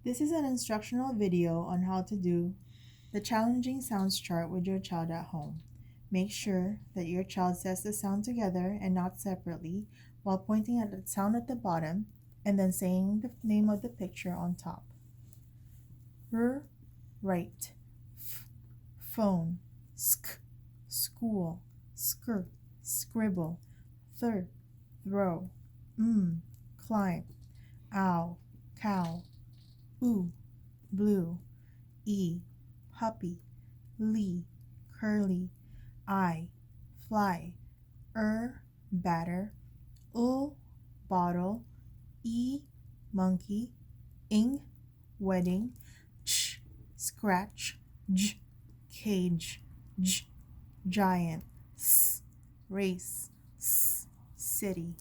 This is an instructional video on how to do the challenging sounds chart with your child at home. Make sure that your child says the sound together and not separately while pointing at the sound at the bottom and then saying the name of the picture on top. Right, phone, school, scribble, throw, climb, ow, cow, ooh, blue, e, puppy, curly, I, fly, batter, bottle, e, monkey, ing, wedding, scratch, cage, giant, race, city.